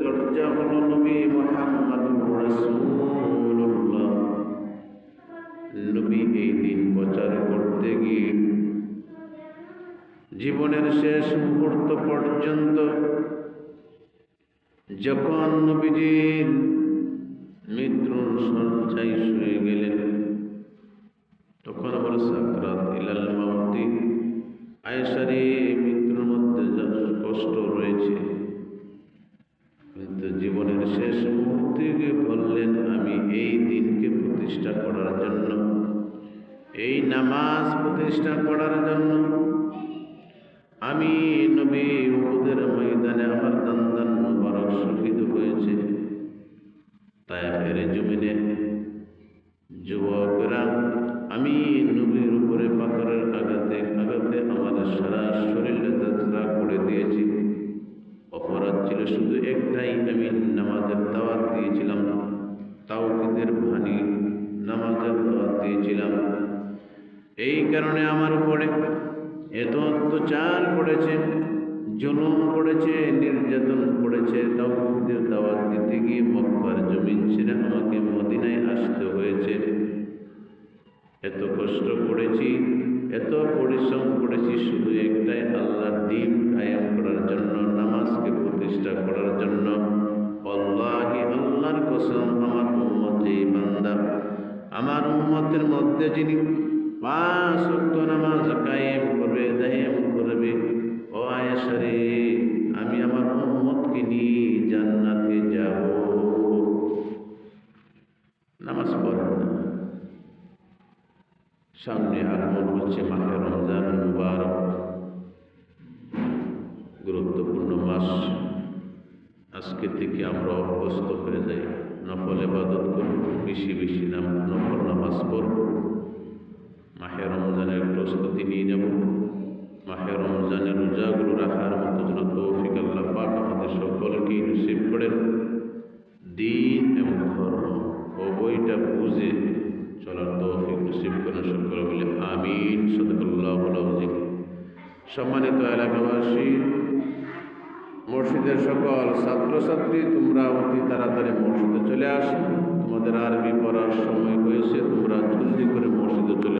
দরজা হলো নবী মুহাম্মদুর রাসূলুল্লাহ। নবী এই দিন প্রচার করতে গিয়ে জীবনের শেষ মুহূর্ত পর্যন্ত যখন নবীজির মৃত্যুর শয্যায় শুয়ে গেলেন, তখন আবার সাকরাত ইলাল মাউতি, আয়েশারে মৃত্যুর মধ্যে কষ্ট রয়েছে, কিন্তু জীবনের শেষ মুহূর্তে গিয়ে বললেন, আমি এই দিনকে প্রতিষ্ঠা করার জন্য, এই নামাজ প্রতিষ্ঠা করার জন্য আমি নবী উহুদের ময়দানে আমার দান্দান মুবারক শহীদ হয়েছে। তায়েফের জমিনে যুবকরা আমি নবীর উপরে পাথরের আঘাতে আঘাতে আমার সারা শরীরে যাত্রা করে দিয়েছি। অপরাধ ছিল শুধু একটাই, আমি নামাজের দাওয়াত দিয়েছিলাম, তাওহীদের বাণী নামাজের দাওয়াত দিয়েছিলাম। এই কারণে আমার উপরে এত অত্যাচার করেছে, জুলুম করেছে, নির্যাতন করেছে। তাওহীদের দাওয়াত দিতে গিয়ে মক্কার জমিন ছেড়ে আমাকে মদিনায় আসতে হয়েছে। এত কষ্ট করেছি, এত পরিশ্রম করেছি, শুধু একটাই, আল্লাহর দ্বীন কায়েম করার জন্য, নামাজকে প্রতিষ্ঠা করার জন্য। আল্লাহি, আল্লাহর কসম, আমার উম্মত এই বান্দা, আমার উম্মতের মধ্যে যিনি 5 ওয়াক্ত নামাজ কায়েম করবে, দায়েম করবে, ও আয়েশা রে, আমি আমার উম্মতকে নিয়ে জান্নাতে যাব। নামাজ পড়েন না। সামনে আগমন হচ্ছে মাহে রমজান মুবারক, গুরুত্বপূর্ণ মাস। আজকে থেকে আমরা অভ্যস্ত হয়ে যাই, নফল ইবাদত করব, বেশি বেশি নফল নামাজ পড়ব, মাহে রমজানের প্রস্তুতি নিয়ে যাব। মাহে রমজানের রোজাগুলো রাখার মতো যেন তৌফিক আল্লাহ পাক আমাদের সকলকেই নসিব করেন। দ্বীন এবং ধর্ম উভয়টা বুঝে চলার তৌফিক নসিব করেন সকল বলে আমিন। সাদাকাল্লাহুল আযীম। সম্মানিত এলাকাবাসী, মসজিদের সকল ছাত্রছাত্রী, তোমরা অতি তাড়াতাড়ি মসজিদে চলে আসো। তোমাদের আরবি পড়ার সময় হয়েছে, তোমরা জলদি করে মসজিদে চলে